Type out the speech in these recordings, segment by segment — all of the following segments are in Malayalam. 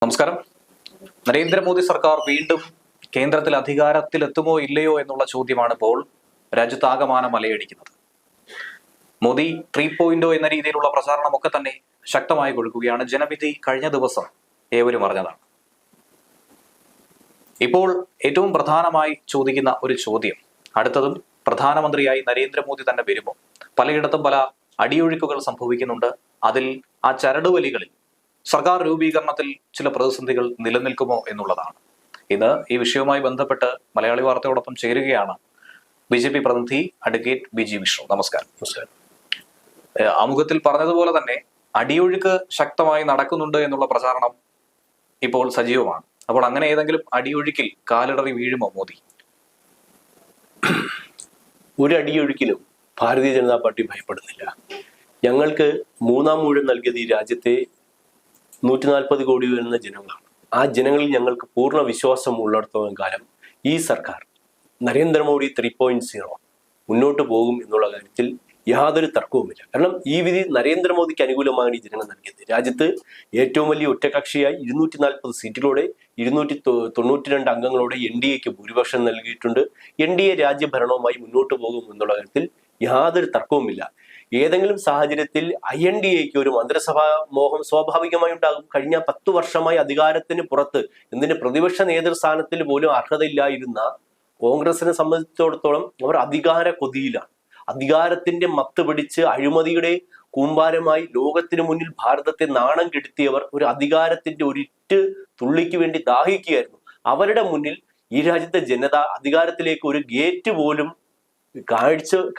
നമസ്കാരം. നരേന്ദ്രമോദി സർക്കാർ വീണ്ടും കേന്ദ്രത്തിൽ അധികാരത്തിലെത്തുമോ ഇല്ലയോ എന്നുള്ള ചോദ്യമാണ് ഇപ്പോൾ രാജ്യത്താകമാനം അലയടിക്കുന്നത്. മോദി 3.0 എന്ന രീതിയിലുള്ള പ്രചാരണമൊക്കെ തന്നെ ശക്തമായി കൊടുക്കുകയാണ്. ജനവിധി കഴിഞ്ഞ ദിവസം ഏവരും അറിഞ്ഞതാണ്. ഇപ്പോൾ ഏറ്റവും പ്രധാനമായി ചോദിക്കുന്ന ഒരു ചോദ്യം, അടുത്തതും പ്രധാനമന്ത്രിയായി നരേന്ദ്രമോദി തന്നെ വരുമോ? പലയിടത്തും പല അടിയൊഴുക്കുകൾ സംഭവിക്കുന്നുണ്ട്. അതിൽ ആ ചരടുവലികളിൽ സർക്കാർ രൂപീകരണത്തിൽ ചില പ്രതിസന്ധികൾ നിലനിൽക്കുമോ എന്നുള്ളതാണ്. ഇന്ന് ഈ വിഷയവുമായി ബന്ധപ്പെട്ട് മലയാളി വാർത്തയോടൊപ്പം ചേരുകയാണ് BJP പ്രതിനിധി അഡ്വക്കേറ്റ് BG വിഷ്ണു. നമസ്കാരം. ആമുഖത്തിൽ പറഞ്ഞതുപോലെ തന്നെ അടിയൊഴുക്ക് ശക്തമായി നടക്കുന്നുണ്ട് എന്നുള്ള പ്രചാരണം ഇപ്പോൾ സജീവമാണ്. അപ്പോൾ അങ്ങനെ ഏതെങ്കിലും അടിയൊഴുക്കിൽ കാലിടറി വീഴുമോ മോദി? ഒരു അടിയൊഴുക്കിലും ഭാരതീയ ജനതാ പാർട്ടി ഭയപ്പെടുന്നില്ല. ഞങ്ങൾക്ക് മൂന്നാം ഊഴം നൽകിയത് ഈ രാജ്യത്തെ 140 കോടി വരുന്ന ജനങ്ങളാണ്. ആ ജനങ്ങളിൽ ഞങ്ങൾക്ക് പൂർണ്ണ വിശ്വാസം ഉള്ളിടത്തോളം കാലം ഈ സർക്കാർ നരേന്ദ്രമോദി 3.0 മുന്നോട്ട് പോകും എന്നുള്ള കാര്യത്തിൽ യാതൊരു തർക്കവുമില്ല. കാരണം ഈ വിധി നരേന്ദ്രമോദിക്ക് അനുകൂലമാണ് ഈ ജനങ്ങൾ നൽകിയത്. രാജ്യത്ത് ഏറ്റവും വലിയ ഒറ്റകക്ഷിയായി 240 സീറ്റിലൂടെ 292 അംഗങ്ങളോടെ NDAക്ക് ഭൂരിപക്ഷം നൽകിയിട്ടുണ്ട്. NDA രാജ്യഭരണവുമായി മുന്നോട്ട് പോകും എന്നുള്ള കാര്യത്തിൽ യാതൊരു തർക്കവുമില്ല. ഏതെങ്കിലും സാഹചര്യത്തിൽ INDAക്ക് ഒരു മന്ത്രിസഭാ മോഹം സ്വാഭാവികമായി ഉണ്ടാകും. കഴിഞ്ഞ 10 വർഷമായി അധികാരത്തിന് പുറത്ത്, എന്തിന് പ്രതിപക്ഷ നേതൃസ്ഥാനത്തിൽ പോലും അർഹതയില്ലായിരുന്ന കോൺഗ്രസിനെ സംബന്ധിച്ചിടത്തോളം അവർ അധികാര കൊതിയിലാണ്. അധികാരത്തിന്റെ മത്ത് പിടിച്ച് അഴിമതിയുടെ കൂമ്പാരമായി ലോകത്തിനു മുന്നിൽ ഭാരതത്തെ നാണം കെടുത്തിയവർ ഒരു അധികാരത്തിന്റെ ഒരിറ്റ് തുള്ളിക്ക് വേണ്ടി ദാഹിക്കുകയായിരുന്നു. അവരുടെ മുന്നിൽ ഈ രാജ്യത്തെ ജനത അധികാരത്തിലേക്ക് ഒരു ഗേറ്റ് പോലും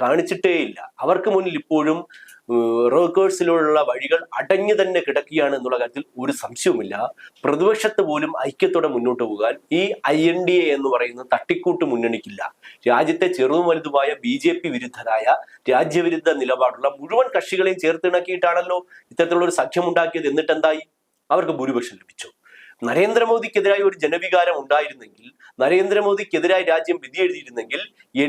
കാണിച്ചിട്ടേയില്ല. അവർക്ക് മുന്നിൽ ഇപ്പോഴും റോക്കേഴ്സിലുള്ള വഴികൾ അടഞ്ഞു തന്നെ കിടക്കുകയാണ് എന്നുള്ള കാര്യത്തിൽ ഒരു സംശയവുമില്ല. പ്രതിപക്ഷത്ത് പോലും ഐക്യത്തോടെ മുന്നോട്ട് പോകാൻ ഈ INDA എന്ന് പറയുന്ന തട്ടിക്കൂട്ട് മുന്നണിക്കില്ല. രാജ്യത്തെ ചെറുതും വലുതുമായ BJP വിരുദ്ധരായ രാജ്യവിരുദ്ധ നിലപാടുള്ള മുഴുവൻ കക്ഷികളെയും ചേർത്തിണക്കിയിട്ടാണല്ലോ ഇത്തരത്തിലുള്ള ഒരു സഖ്യം ഉണ്ടാക്കിയത്. എന്നിട്ട് എന്തായി? അവർക്ക് ഭൂരിപക്ഷം ലഭിച്ചു. നരേന്ദ്രമോദിക്കെതിരായി ഒരു ജനവികാരം ഉണ്ടായിരുന്നെങ്കിൽ, നരേന്ദ്രമോദിക്കെതിരായി രാജ്യം വിധി എഴുതിയിരുന്നെങ്കിൽ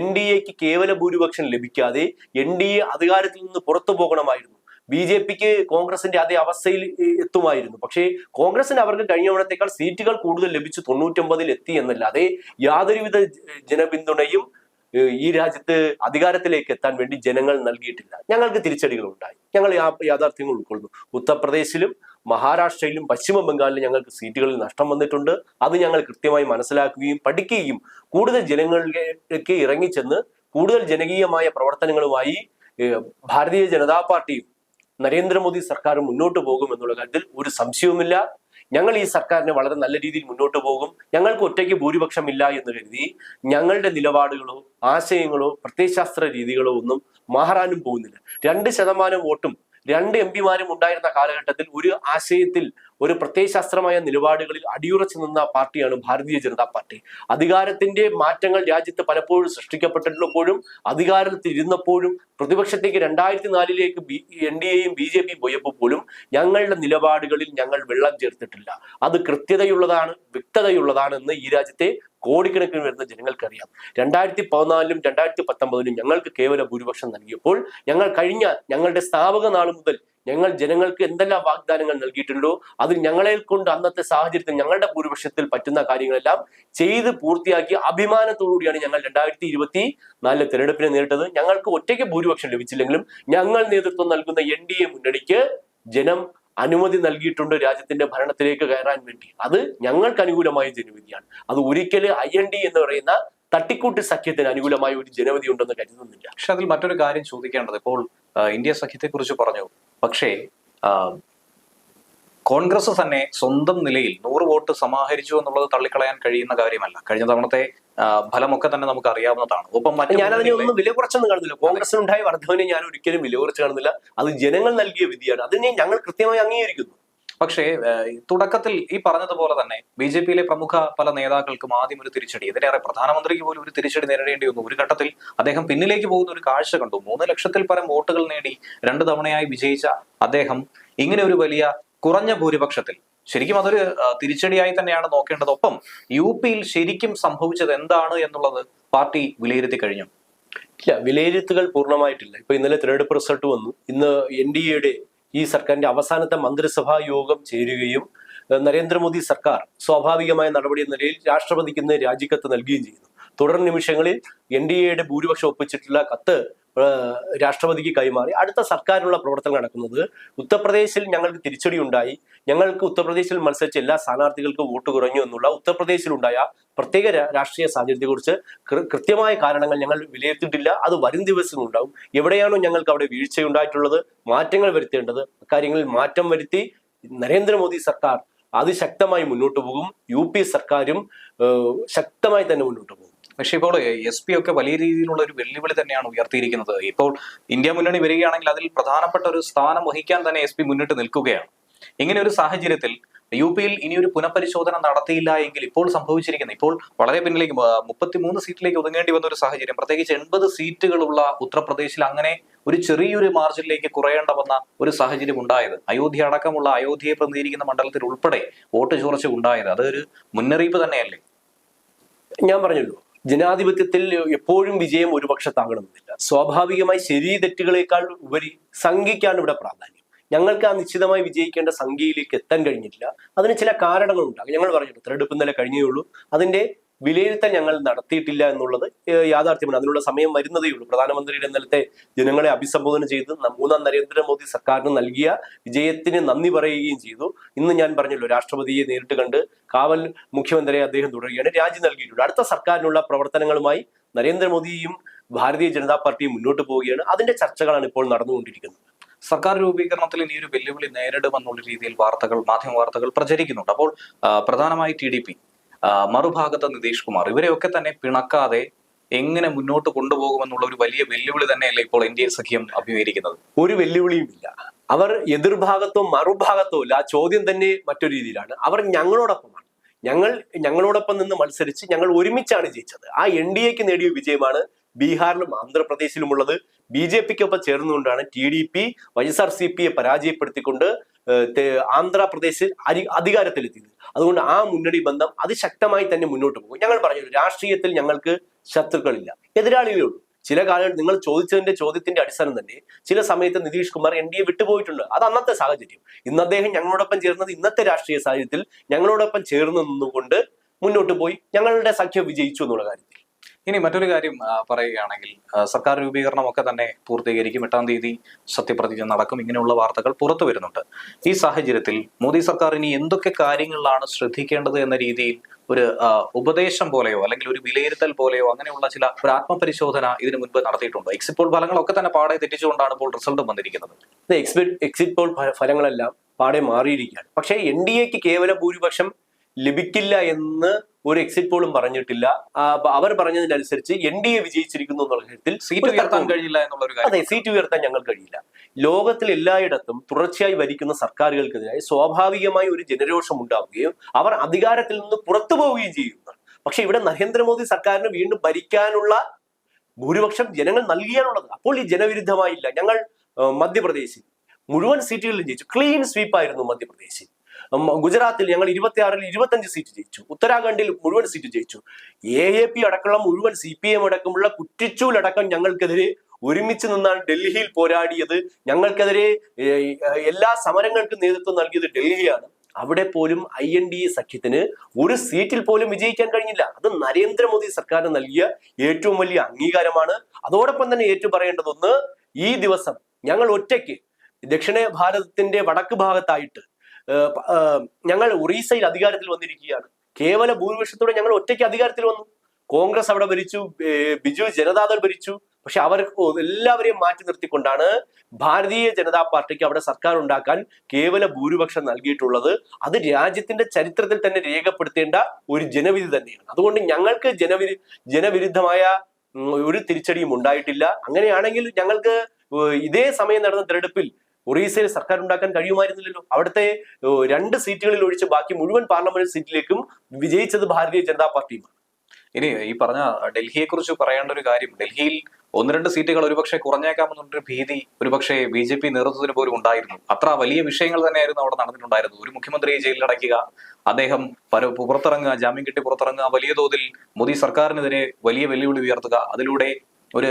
NDAക്ക് കേവല ഭൂരിപക്ഷം ലഭിക്കാതെ NDA അധികാരത്തിൽ നിന്ന് പുറത്തു പോകണമായിരുന്നു. BJPക്ക് കോൺഗ്രസിന്റെ അതേ അവസ്ഥയിൽ എത്തുമായിരുന്നു. പക്ഷേ കോൺഗ്രസിന് അവർക്ക് കഴിഞ്ഞ തവണത്തേക്കാൾ സീറ്റുകൾ കൂടുതൽ ലഭിച്ചു, 99-ൽ എത്തി എന്നല്ലാതെ യാതൊരുവിധ ജനപിന്തുണയും ഈ രാജ്യത്ത് അധികാരത്തിലേക്ക് എത്താൻ വേണ്ടി ജനങ്ങൾ നൽകിയിട്ടില്ല. ഞങ്ങൾക്ക് തിരിച്ചടികൾ ഉണ്ടായി. ഞങ്ങൾ യാഥാർത്ഥ്യങ്ങൾ ഉൾക്കൊള്ളുന്നു. ഉത്തർപ്രദേശിലും മഹാരാഷ്ട്രയിലും പശ്ചിമ ബംഗാളിലും ഞങ്ങൾക്ക് സീറ്റുകളിൽ നഷ്ടം വന്നിട്ടുണ്ട്. അത് ഞങ്ങൾ കൃത്യമായി മനസ്സിലാക്കുകയും പഠിക്കുകയും കൂടുതൽ ജനങ്ങളിലേക്ക് ഇറങ്ങിച്ചെന്ന് കൂടുതൽ ജനകീയമായ പ്രവർത്തനങ്ങളുമായി ഭാരതീയ ജനതാ പാർട്ടിയും നരേന്ദ്രമോദി സർക്കാരും മുന്നോട്ട് പോകും എന്നുള്ള കാര്യത്തിൽ ഒരു സംശയവുമില്ല. ഞങ്ങൾ ഈ സർക്കാരിനെ വളരെ നല്ല രീതിയിൽ മുന്നോട്ട് പോകും. ഞങ്ങൾക്ക് ഒറ്റയ്ക്ക് ഭൂരിപക്ഷം ഇല്ല എന്ന് കരുതി ഞങ്ങളുടെ നിലപാടുകളോ ആശയങ്ങളോ പ്രത്യയശാസ്ത്ര രീതികളോ ഒന്നും മാറാനും പോകുന്നില്ല. 2% വോട്ടും 2 MP-മാരും ഉണ്ടായിരുന്ന കാലഘട്ടത്തിൽ ഒരു ആശയത്തിൽ, ഒരു പ്രത്യയശാസ്ത്രമായ നിലപാടുകളിൽ അടിയുറച്ചു നിന്ന പാർട്ടിയാണ് ഭാരതീയ ജനതാ പാർട്ടി. അധികാരത്തിന്റെ മാറ്റങ്ങൾ രാജ്യത്ത് പലപ്പോഴും സൃഷ്ടിക്കപ്പെട്ടിട്ടുള്ളപ്പോഴും അധികാരത്തിൽ ഇരുന്നപ്പോഴും പ്രതിപക്ഷത്തേക്ക് 2004-ലേക്ക് NDAയും BJPയും പോയപ്പോൾ പോലും ഞങ്ങളുടെ നിലപാടുകളിൽ ഞങ്ങൾ വെള്ളം ചേർത്തിട്ടില്ല. അത് കൃത്യതയുള്ളതാണ്, വ്യക്തതയുള്ളതാണ് എന്ന് ഈ രാജ്യത്തെ കോടിക്കണക്കിന് വരുന്ന ജനങ്ങൾക്കറിയാം. 2014-ലും 2019-ലും ഞങ്ങൾക്ക് കേവല ഭൂരിപക്ഷം നൽകിയപ്പോൾ ഞങ്ങളുടെ സ്ഥാപക നാൾ മുതൽ ഞങ്ങൾ ജനങ്ങൾക്ക് എന്തെല്ലാം വാഗ്ദാനങ്ങൾ നൽകിയിട്ടുണ്ടോ അതിൽ ഞങ്ങളെ കൊണ്ട് അന്നത്തെ സാഹചര്യത്തിൽ ഞങ്ങളുടെ ഭൂരിപക്ഷത്തിൽ പറ്റുന്ന കാര്യങ്ങളെല്ലാം ചെയ്ത് പൂർത്തിയാക്കി അഭിമാനത്തോടുകൂടിയാണ് ഞങ്ങൾ 2024 തെരഞ്ഞെടുപ്പിനെ നേരിട്ടത്. ഞങ്ങൾക്ക് ഒറ്റയ്ക്ക് ഭൂരിപക്ഷം ലഭിച്ചില്ലെങ്കിലും ഞങ്ങൾ നേതൃത്വം നൽകുന്ന NDA മുന്നണിക്ക് ജനം അനുമതി നൽകിയിട്ടുണ്ട് രാജ്യത്തിന്റെ ഭരണത്തിലേക്ക് കയറാൻ വേണ്ടി. അത് ഞങ്ങൾക്ക് അനുകൂലമായ ജനവിധിയാണ്. അത് ഒരിക്കലും INDA എന്ന് പറയുന്ന തട്ടിക്കൂട്ട് സഖ്യത്തിന് അനുകൂലമായ ഒരു ജനവിധി ഉണ്ടെന്ന് കരുതുന്നില്ല. പക്ഷെ അതിൽ മറ്റൊരു കാര്യം ചോദിക്കേണ്ടത്, ഇപ്പോൾ ഇന്ത്യ സഖ്യത്തെ കുറിച്ച് പറഞ്ഞു. പക്ഷേ കോൺഗ്രസ് തന്നെ സ്വന്തം നിലയിൽ 100 വോട്ട് സമാഹരിച്ചു എന്നുള്ളത് തള്ളിക്കളയാൻ കഴിയുന്ന കാര്യമല്ല. കഴിഞ്ഞ തവണത്തെ ഫലമൊക്കെ തന്നെ നമുക്ക് അറിയാവുന്നതാണ്. ഒപ്പം ഞാനതിനെ ഒന്നും വില കുറച്ചൊന്നും കാണുന്നില്ല. കോൺഗ്രസിനുണ്ടായ വർദ്ധവിനെ ഞാൻ ഒരിക്കലും വില കുറച്ച് കാണുന്നില്ല. അത് ജനങ്ങൾ നൽകിയ വിധിയാണ്. അതിനെ ഞങ്ങൾ കൃത്യമായി അംഗീകരിക്കുന്നു. പക്ഷേ തുടക്കത്തിൽ ഈ പറഞ്ഞതുപോലെ തന്നെ BJPയിലെ പ്രമുഖ പല നേതാക്കൾക്കും ആദ്യം ഒരു തിരിച്ചടി, ഇതിലേറെ പ്രധാനമന്ത്രിക്ക് പോലും ഒരു തിരിച്ചടി നേരിടേണ്ടി വന്നു. ഒരു ഘട്ടത്തിൽ അദ്ദേഹം പിന്നിലേക്ക് പോകുന്ന ഒരു കാഴ്ച കണ്ടു. 3 ലക്ഷത്തിൽ പരം വോട്ടുകൾ നേടി 2 തവണയായി വിജയിച്ച അദ്ദേഹം ഇങ്ങനെ ഒരു വലിയ കുറഞ്ഞ ഭൂരിപക്ഷത്തിൽ ശരിക്കും അതൊരു തിരിച്ചടിയായി തന്നെയാണ് നോക്കേണ്ടത്. ഒപ്പം UPയിൽ ശരിക്കും സംഭവിച്ചത് എന്താണ് എന്നുള്ളത് പാർട്ടി വിലയിരുത്തി കഴിഞ്ഞു? ഇല്ല, വിലയിരുത്തുകൾ പൂർണ്ണമായിട്ടില്ല. ഇപ്പൊ ഇന്നലെ തെരഞ്ഞെടുപ്പ് റിസൾട്ട് വന്നു. ഇന്ന് NDAയുടെ ഈ സർക്കാരിന്റെ അവസാനത്തെ മന്ത്രിസഭാ യോഗം ചേരുകയും നരേന്ദ്രമോദി സർക്കാർ സ്വാഭാവികമായ നടപടി എന്ന നിലയിൽ രാഷ്ട്രപതിക്ക് ഇന്ന് രാജിക്കത്ത് നൽകുകയും ചെയ്യുന്നു. തുടർ നിമിഷങ്ങളിൽ NDAയുടെ ഭൂരിപക്ഷം ഒപ്പിച്ചിട്ടുള്ള കത്ത് രാഷ്ട്രപതിക്ക് കൈമാറി അടുത്ത സർക്കാരിനുള്ള പ്രവർത്തനം നടക്കുന്നത്. ഉത്തർപ്രദേശിൽ ഞങ്ങൾക്ക് തിരിച്ചടി ഉണ്ടായി, ഞങ്ങൾക്ക് ഉത്തർപ്രദേശിൽ മത്സരിച്ച എല്ലാ സ്ഥാനാർത്ഥികൾക്കും വോട്ട് കുറഞ്ഞു എന്നുള്ള ഉത്തർപ്രദേശിലുണ്ടായ പ്രത്യേക രാഷ്ട്രീയ സാഹചര്യത്തെക്കുറിച്ച് കൃത്യമായ കാരണങ്ങൾ ഞങ്ങൾ വിലയിരുത്തിയിട്ടില്ല. അത് വരും ദിവസങ്ങൾ ഉണ്ടാവും. എവിടെയാണോ ഞങ്ങൾക്ക് അവിടെ വീഴ്ചയുണ്ടായിട്ടുള്ളത്, മാറ്റങ്ങൾ വരുത്തേണ്ടത്, അക്കാര്യങ്ങളിൽ മാറ്റം വരുത്തി നരേന്ദ്രമോദി സർക്കാർ അതിശക്തമായി മുന്നോട്ട് പോകും. UP സർക്കാരും ശക്തമായി തന്നെ മുന്നോട്ട് പോകും. പക്ഷേ ഇപ്പോൾ SP ഒക്കെ വലിയ രീതിയിലുള്ള ഒരു വെല്ലുവിളി തന്നെയാണ് ഉയർത്തിയിരിക്കുന്നത്. ഇപ്പോൾ ഇന്ത്യ മുന്നണി വരികയാണെങ്കിൽ അതിൽ പ്രധാനപ്പെട്ട ഒരു സ്ഥാനം വഹിക്കാൻ തന്നെ SP മുന്നിട്ട് നിൽക്കുകയാണ്. ഇങ്ങനെ ഒരു സാഹചര്യത്തിൽ UPയിൽ ഇനിയൊരു പുനഃപരിശോധന നടത്തിയില്ല എങ്കിൽ ഇപ്പോൾ സംഭവിച്ചിരിക്കുന്നത്, ഇപ്പോൾ വളരെ പിന്നിലേക്ക് 33 സീറ്റിലേക്ക് ഒതുങ്ങേണ്ടി വന്ന ഒരു സാഹചര്യം, പ്രത്യേകിച്ച് 80 സീറ്റുകളുള്ള ഉത്തർപ്രദേശിൽ അങ്ങനെ ഒരു ചെറിയൊരു മാർജിനിലേക്ക് കുറയേണ്ട വന്ന ഒരു സാഹചര്യം ഉണ്ടായത്, അയോധ്യ അടക്കമുള്ള അയോധ്യയെ പ്രതിനിധീകരിക്കുന്ന മണ്ഡലത്തിൽ ഉൾപ്പെടെ വോട്ട് ചോർച്ച ഉണ്ടായത്, അതൊരു മുന്നറിയിപ്പ് തന്നെയല്ലേ? ഞാൻ പറഞ്ഞല്ലോ, ജനാധിപത്യത്തിൽ എപ്പോഴും വിജയം ഒരു പക്ഷത്താകണമെന്നില്ല. സ്വാഭാവികമായി ശരി തെറ്റുകളേക്കാൾ ഉപരി സംഖ്യയ്ക്കാണ് ഇവിടെ പ്രാധാന്യം. ഞങ്ങൾക്ക് ആ നിശ്ചിതമായി വിജയിക്കേണ്ട സംഖ്യയിലേക്ക് എത്താൻ കഴിഞ്ഞിട്ടില്ല. അതിന് ചില കാരണങ്ങളുണ്ടാകും. ഞങ്ങൾ പറഞ്ഞു, തെരഞ്ഞെടുപ്പ് ഇന്നലെ കഴിഞ്ഞേ ഉള്ളൂ. അതിന്റെ വിലയിരുത്തൽ ഞങ്ങൾ നടത്തിയിട്ടില്ല എന്നുള്ളത് യാഥാർത്ഥ്യമാണ്. അതിനുള്ള സമയം വരുന്നതേ ഉള്ളൂ. പ്രധാനമന്ത്രിയുടെ ഇന്നലത്തെ ജനങ്ങളെ അഭിസംബോധന ചെയ്ത് മൂന്നാം നരേന്ദ്രമോദി സർക്കാരിന് നൽകിയ വിജയത്തിന് നന്ദി പറയുകയും ചെയ്തു. ഇന്ന് ഞാൻ പറഞ്ഞല്ലോ, രാഷ്ട്രപതിയെ നേരിട്ട് കണ്ട് കാവൽ മുഖ്യമന്ത്രിയെ അദ്ദേഹം തുടരുകയാണ്, രാജി നൽകിയിട്ടുണ്ട്. അടുത്ത സർക്കാരിനുള്ള പ്രവർത്തനങ്ങളുമായി നരേന്ദ്രമോദിയും ഭാരതീയ ജനതാ പാർട്ടിയും മുന്നോട്ട് പോവുകയാണ്. അതിന്റെ ചർച്ചകളാണ് ഇപ്പോൾ നടന്നുകൊണ്ടിരിക്കുന്നത്. സർക്കാർ രൂപീകരണത്തിൽ ഇനി ഒരു വെല്ലുവിളി നേരിടുമെന്നുള്ള രീതിയിൽ മാധ്യമ വാർത്തകൾ പ്രചരിക്കുന്നുണ്ട്. അപ്പോൾ പ്രധാനമായി TDP, മറുഭാഗത്ത് നിതീഷ് കുമാർ, ഇവരെയൊക്കെ തന്നെ പിണക്കാതെ എങ്ങനെ മുന്നോട്ട് കൊണ്ടുപോകുമെന്നുള്ള ഒരു വലിയ വെല്ലുവിളി തന്നെയല്ലേ ഇപ്പോൾ NDA സഖ്യം അഭിമുഖീകരിക്കുന്നത്? ഒരു വെല്ലുവിളിയും ഇല്ല. അവർ എതിർഭാഗത്തോ മറുഭാഗത്തോ ഇല്ല. ആ ചോദ്യം തന്നെ മറ്റൊരു രീതിയിലാണ്. അവർ ഞങ്ങളോടൊപ്പമാണ്. ഞങ്ങളോടൊപ്പം നിന്ന് മത്സരിച്ച് ഞങ്ങൾ ഒരുമിച്ചാണ് ജയിച്ചത്. ആ NDAക്ക് നേടിയ വിജയമാണ് ബീഹാറിലും ആന്ധ്രാപ്രദേശിലുമുള്ളത്. BJPക്കൊപ്പം ചേർന്നുകൊണ്ടാണ് TDP YSRCPയെ പരാജയപ്പെടുത്തിക്കൊണ്ട് ആന്ധ്രാപ്രദേശിൽ അധികാരത്തിലെത്തിയത്. അതുകൊണ്ട് ആ മുന്നണി ബന്ധം അതിശക്തമായി തന്നെ മുന്നോട്ട് പോകും. ഞങ്ങൾ പറഞ്ഞു, രാഷ്ട്രീയത്തിൽ ഞങ്ങൾക്ക് ശത്രുക്കളില്ല, എതിരാളികളേ ഉള്ളൂ. ചില കാലങ്ങൾ നിങ്ങൾ ചോദ്യത്തിന്റെ അടിസ്ഥാനം തന്നെ ചില സമയത്ത് നിതീഷ് കുമാർ NDA വിട്ടുപോയിട്ടുണ്ട്. അത് അന്നത്തെ സാഹചര്യം. ഇന്ന് അദ്ദേഹം ഞങ്ങളോടൊപ്പം ചേർന്നത് ഇന്നത്തെ രാഷ്ട്രീയ സാഹചര്യത്തിൽ ഞങ്ങളോടൊപ്പം ചേർന്ന് നിന്നുകൊണ്ട് മുന്നോട്ട് പോയി ഞങ്ങളുടെ സഖ്യം വിജയിച്ചു എന്നുള്ള കാര്യത്തിൽ. ഇനി മറ്റൊരു കാര്യം പറയുകയാണെങ്കിൽ, സർക്കാർ രൂപീകരണം ഒക്കെ തന്നെ പൂർത്തീകരിക്കും, 8-ാം തീയതി സത്യപ്രതിജ്ഞ നടക്കും, ഇങ്ങനെയുള്ള വാർത്തകൾ പുറത്തു വരുന്നുണ്ട്. ഈ സാഹചര്യത്തിൽ മോദി സർക്കാർ ഇനി എന്തൊക്കെ കാര്യങ്ങളിലാണ് ശ്രദ്ധിക്കേണ്ടത് എന്ന രീതിയിൽ ഒരു ഉപദേശം പോലെയോ അല്ലെങ്കിൽ ഒരു വിലയിരുത്തൽ പോലെയോ അങ്ങനെയുള്ള ഒരു ആത്മപരിശോധന ഇതിനു മുൻപ് നടത്തിയിട്ടുണ്ടോ? എക്സിറ്റ് പോൾ ഫലങ്ങളൊക്കെ തന്നെ പാടെ തെറ്റിച്ചുകൊണ്ടാണ് ഇപ്പോൾ റിസൾട്ട് വന്നിരിക്കുന്നത്. എക്സിറ്റ് പോൾ ഫലങ്ങളെല്ലാം പാടെ മാറിയിരിക്കുകയാണ്. പക്ഷേ NDAക്ക് കേവല ഭൂരിപക്ഷം ലഭിക്കില്ല എന്ന് ഒരു എക്സിറ്റ് പോളും പറഞ്ഞിട്ടില്ല. അവർ പറഞ്ഞതിനനുസരിച്ച് NDA വിജയിച്ചിരിക്കുന്നു എന്നുള്ള കാര്യത്തിൽ സീറ്റ് ഉയർത്താൻ കഴിയില്ല എന്നുള്ള ഒരു കാര്യം. അതെ, സീറ്റ് ഉയർത്താൻ ഞങ്ങൾ കഴിയില്ല. ലോകത്തിൽ എല്ലായിടത്തും തുടർച്ചയായി ഭരിക്കുന്ന സർക്കാരുകൾക്കെതിരായി സ്വാഭാവികമായി ഒരു ജനരോഷം ഉണ്ടാവുകയും അവർ അധികാരത്തിൽ നിന്ന് പുറത്തു പോവുകയും ചെയ്യുന്നു. പക്ഷെ ഇവിടെ നരേന്ദ്രമോദി സർക്കാരിന് വീണ്ടും ഭരിക്കാനുള്ള ഭൂരിപക്ഷം ജനങ്ങൾ നൽകിയാണുള്ളത്. അപ്പോൾ ഈ ജനവിരുദ്ധമായില്ല. ഞങ്ങൾ മധ്യപ്രദേശിൽ മുഴുവൻ സീറ്റുകളിലും ജയിച്ചു. ക്ലീൻ സ്വീപ്പായിരുന്നു മധ്യപ്രദേശിൽ. ഗുജറാത്തിൽ ഞങ്ങൾ 26-ൽ 25 സീറ്റ് ജയിച്ചു. ഉത്തരാഖണ്ഡിൽ മുഴുവൻ സീറ്റ് ജയിച്ചു. AAP അടക്കമുള്ള മുഴുവൻ CPM അടക്കമുള്ള കുറ്റിച്ചൂലടക്കം ഞങ്ങൾക്കെതിരെ ഒരുമിച്ച് നിന്നാണ് ഡൽഹിയിൽ പോരാടിയത്. ഞങ്ങൾക്കെതിരെ എല്ലാ സമരങ്ങൾക്കും നേതൃത്വം നൽകിയത് ഡൽഹിയാണ്. അവിടെ പോലും INDA സഖ്യത്തിന് ഒരു സീറ്റിൽ പോലും വിജയിക്കാൻ കഴിഞ്ഞില്ല. അത് നരേന്ദ്രമോദി സർക്കാരിന് നൽകിയ ഏറ്റവും വലിയ അംഗീകാരമാണ്. അതോടൊപ്പം തന്നെ ഏറ്റുപറയേണ്ടതൊന്ന്, ഈ ദിവസം ഞങ്ങൾ ഒറ്റയ്ക്ക് ദക്ഷിണ ഭാരതത്തിന്റെ വടക്ക് ഭാഗത്തായിട്ട് ഞങ്ങൾ ഒറീസയിൽ അധികാരത്തിൽ വന്നിരിക്കുകയാണ്. കേവല ഭൂരിപക്ഷത്തോടെ ഞങ്ങൾ ഒറ്റയ്ക്ക് അധികാരത്തിൽ വന്നു. കോൺഗ്രസ് അവിടെ ഭരിച്ചു, ബിജു ജനതാദൾ ഭരിച്ചു. പക്ഷെ അവർ എല്ലാവരെയും മാറ്റി നിർത്തിക്കൊണ്ടാണ് ഭാരതീയ ജനതാ പാർട്ടിക്ക് അവിടെ സർക്കാർ ഉണ്ടാക്കാൻ കേവല ഭൂരിപക്ഷം നൽകിയിട്ടുള്ളത്. അത് രാജ്യത്തിന്റെ ചരിത്രത്തിൽ തന്നെ രേഖപ്പെടുത്തേണ്ട ഒരു ജനവിധി തന്നെയാണ്. അതുകൊണ്ട് ഞങ്ങൾക്ക് ജനവിരുദ്ധമായ ഒരു തിരിച്ചടിയും ഉണ്ടായിട്ടില്ല. അങ്ങനെയാണെങ്കിൽ ഞങ്ങൾക്ക് ഇതേ സമയം നടന്ന തെരഞ്ഞെടുപ്പിൽ ഒറീസയിൽ സർക്കാർ ഉണ്ടാക്കാൻ കഴിയുമായിരുന്നില്ലല്ലോ. അവിടുത്തെ 2 സീറ്റുകളിൽ ഒഴിച്ച് ബാക്കി മുഴുവൻ പാർലമെന്റ് സീറ്റിലേക്കും വിജയിച്ചത് ഭാരതീയ ജനതാ പാർട്ടിയുമാണ്. ഇനി ഈ പറഞ്ഞ ഡൽഹിയെ കുറിച്ച് പറയേണ്ട ഒരു കാര്യം, ഡൽഹിയിൽ 1-2 സീറ്റുകൾ ഒരുപക്ഷെ കുറഞ്ഞേക്കാമെന്നൊരു ഭീതി ഒരുപക്ഷെ BJP നേതൃത്വത്തിന് പോലും ഉണ്ടായിരുന്നു. അത്ര വലിയ വിഷയങ്ങൾ തന്നെയായിരുന്നു അവിടെ നടന്നിട്ടുണ്ടായിരുന്നത്. ഒരു മുഖ്യമന്ത്രിയെ ജയിലിലടയ്ക്കുക, അദ്ദേഹം പുറത്തിറങ്ങുക, ജാമ്യം കിട്ടി പുറത്തിറങ്ങുക, വലിയ തോതിൽ മോദി സർക്കാരിനെതിരെ വലിയ വെല്ലുവിളി ഉയർത്തുക, അതിലൂടെ ഒരു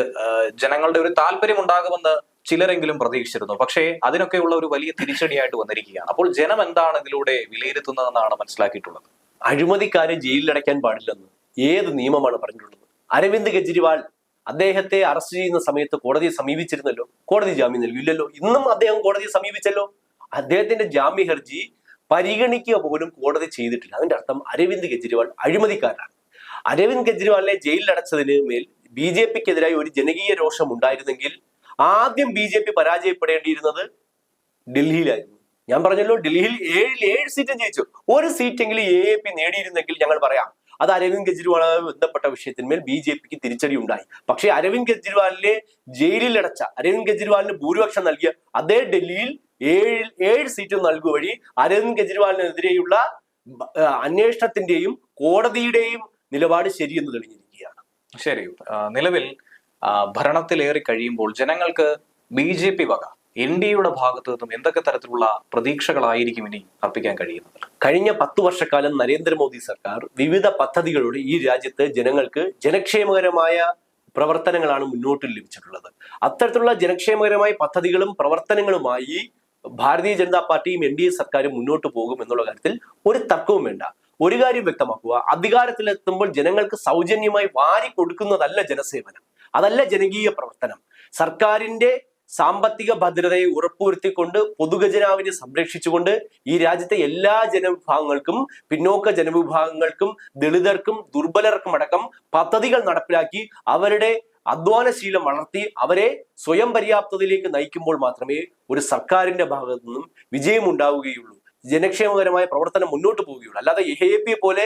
ജനങ്ങളുടെ ഒരു താല്പര്യം ഉണ്ടാകുമെന്ന് ചിലരെങ്കിലും പ്രതീക്ഷിച്ചിരുന്നു. പക്ഷേ അതിനൊക്കെയുള്ള ഒരു വലിയ തിരിച്ചടിയായിട്ട് വന്നിരിക്കുകയാണ്. അപ്പോൾ ജനം എന്താണ് ഇതിലൂടെ വിലയിരുത്തുന്നതെന്നാണ് മനസ്സിലാക്കിയിട്ടുള്ളത്? അഴിമതിക്കാരെ ജയിലിലടയ്ക്കാൻ പാടില്ലെന്ന് ഏത് നിയമമാണ് പറഞ്ഞിട്ടുള്ളത്? അരവിന്ദ് കെജ്രിവാൾ അദ്ദേഹത്തെ അറസ്റ്റ് ചെയ്യുന്ന സമയത്ത് കോടതിയെ സമീപിച്ചിരുന്നല്ലോ, കോടതി ജാമ്യം നൽകിയില്ലല്ലോ. ഇന്നും അദ്ദേഹം കോടതിയെ സമീപിച്ചല്ലോ. അദ്ദേഹത്തിന്റെ ജാമ്യ ഹർജി പരിഗണിക്കുക പോലും കോടതി ചെയ്തിട്ടില്ല. അതിന്റെ അർത്ഥം അരവിന്ദ് കെജ്രിവാൾ അഴിമതിക്കാരനാണ്. അരവിന്ദ് കെജ്രിവാളിനെ ജയിലിലടച്ചതിന് മേൽ BJPക്കെതിരായി ഒരു ജനകീയ രോഷം ഉണ്ടായിരുന്നെങ്കിൽ ആദ്യം BJP പരാജയപ്പെടേണ്ടിയിരുന്നത് ഡൽഹിയിലായിരുന്നു. ഞാൻ പറഞ്ഞല്ലോ, ഡൽഹിയിൽ ഏഴ് സീറ്റും ജയിച്ചു. ഒരു സീറ്റെങ്കിലും AAP നേടിയിരുന്നെങ്കിൽ ഞങ്ങൾ പറയാം അത് അരവിന്ദ് കെജ്രിവാളുമായി ബന്ധപ്പെട്ട വിഷയത്തിന്മേൽ BJPക്ക് തിരിച്ചടി ഉണ്ടായി. പക്ഷേ അരവിന്ദ് കെജ്രിവാളിനെ ജയിലിലടച്ച, അരവിന്ദ് കെജ്രിവാളിന് ഭൂരിപക്ഷം നൽകിയ അതേ ഡൽഹിയിൽ ഏഴ് സീറ്റും നൽകുക വഴി അരവിന്ദ് കെജ്രിവാളിനെതിരെയുള്ള അന്വേഷണത്തിന്റെയും കോടതിയുടെയും നിലപാട് ശരിയെന്ന് തെളിഞ്ഞിരിക്കുകയാണ്. ശരി, നിലവിൽ ഭരണത്തിലേറി കഴിയുമ്പോൾ ജനങ്ങൾക്ക് BJP വക NDAയുടെ ഭാഗത്തു നിന്നും എന്തൊക്കെ തരത്തിലുള്ള പ്രതീക്ഷകളായിരിക്കും ഇനി അർപ്പിക്കാൻ കഴിയുന്നത്? കഴിഞ്ഞ 10 വർഷക്കാലം നരേന്ദ്രമോദി സർക്കാർ വിവിധ പദ്ധതികളോട് ഈ രാജ്യത്ത് ജനങ്ങൾക്ക് ജനക്ഷേമകരമായ പ്രവർത്തനങ്ങളാണ് മുന്നോട്ട് ലഭിച്ചിട്ടുള്ളത്. അത്തരത്തിലുള്ള ജനക്ഷേമകരമായ പദ്ധതികളും പ്രവർത്തനങ്ങളുമായി ഭാരതീയ ജനതാ പാർട്ടിയും NDA സർക്കാരും മുന്നോട്ട് പോകും എന്നുള്ള കാര്യത്തിൽ ഒരു തർക്കവും വേണ്ട. ഒരു കാര്യം വ്യക്തമാക്കുക, അധികാരത്തിലെത്തുമ്പോൾ ജനങ്ങൾക്ക് സൗജന്യമായി വാരി കൊടുക്കുന്നതല്ല ജനസേവനം, അതല്ല ജനകീയ പ്രവർത്തനം. സർക്കാരിന്റെ സാമ്പത്തിക ഭദ്രതയെ ഉറപ്പുവരുത്തിക്കൊണ്ട് പൊതുഖജനാവിനെ സംരക്ഷിച്ചുകൊണ്ട് ഈ രാജ്യത്തെ എല്ലാ ജനവിഭാഗങ്ങൾക്കും, പിന്നോക്ക ജനവിഭാഗങ്ങൾക്കും, ദളിതർക്കും ദുർബലർക്കും അടക്കം പദ്ധതികൾ നടപ്പിലാക്കി അവരുടെ അധ്വാനശീലം വളർത്തി അവരെ സ്വയം പര്യാപ്തതയിലേക്ക് നയിക്കുമ്പോൾ മാത്രമേ ഒരു സർക്കാരിന്റെ ഭാഗത്തു നിന്നും വിജയം ഉണ്ടാവുകയുള്ളൂ, ജനക്ഷേമകരമായ പ്രവർത്തനം മുന്നോട്ട് പോവുകയുള്ളൂ. അല്ലാതെ AAP പോലെ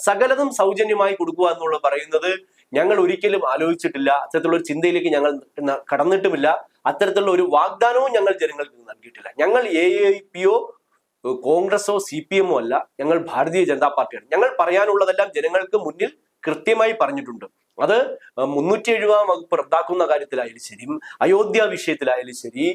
സകലതും സൗജന്യമായി കൊടുക്കുക എന്നുള്ള പറയുന്നത് ഞങ്ങൾ ഒരിക്കലും ആലോചിച്ചിട്ടില്ല. അത്തരത്തിലുള്ള ഒരു ചിന്തയിലേക്ക് ഞങ്ങൾ കടന്നിട്ടുമില്ല. അത്തരത്തിലുള്ള ഒരു വാഗ്ദാനവും ഞങ്ങൾ ജനങ്ങൾക്ക് നൽകിയിട്ടില്ല. ഞങ്ങൾ AAPയോ കോൺഗ്രസോ CPMോ അല്ല, ഞങ്ങൾ ഭാരതീയ ജനതാ പാർട്ടിയാണ്. ഞങ്ങൾ പറയാനുള്ളതെല്ലാം ജനങ്ങൾക്ക് മുന്നിൽ കൃത്യമായി പറഞ്ഞിട്ടുണ്ട്. അത് 370 വകുപ്പ് റദ്ദാക്കുന്ന കാര്യത്തിലായാലും ശരി, അയോധ്യ വിഷയത്തിലായാലും ശരി,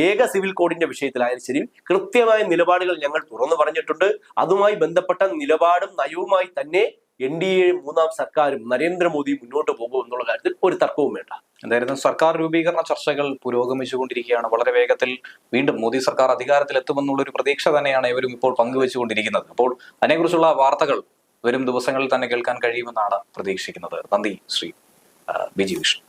ഏക സിവിൽ കോഡിന്റെ വിഷയത്തിലായാലും ശരി, കൃത്യമായ നിലപാടുകൾ ഞങ്ങൾ തുറന്നു പറഞ്ഞിട്ടുണ്ട്. അതുമായി ബന്ധപ്പെട്ട നിലപാടും നയവുമായി തന്നെ NDA മൂന്നാം സർക്കാരും നരേന്ദ്രമോദി മുന്നോട്ട് പോകും എന്നുള്ള കാര്യത്തിൽ ഒരു തർക്കവും വേണ്ട. എന്തായിരുന്നു, സർക്കാർ രൂപീകരണ ചർച്ചകൾ പുരോഗമിച്ചുകൊണ്ടിരിക്കുകയാണ്. വളരെ വേഗത്തിൽ വീണ്ടും മോദി സർക്കാർ അധികാരത്തിലെത്തുമെന്നുള്ള ഒരു പ്രതീക്ഷ തന്നെയാണ് ഇവരും ഇപ്പോൾ പങ്കുവെച്ചുകൊണ്ടിരിക്കുന്നത്. അപ്പോൾ അതിനെക്കുറിച്ചുള്ള വാർത്തകൾ വരും ദിവസങ്ങളിൽ തന്നെ കേൾക്കാൻ കഴിയുമെന്നാണ് പ്രതീക്ഷിക്കുന്നത്. നന്ദി ശ്രീ BG വിഷ്ണു.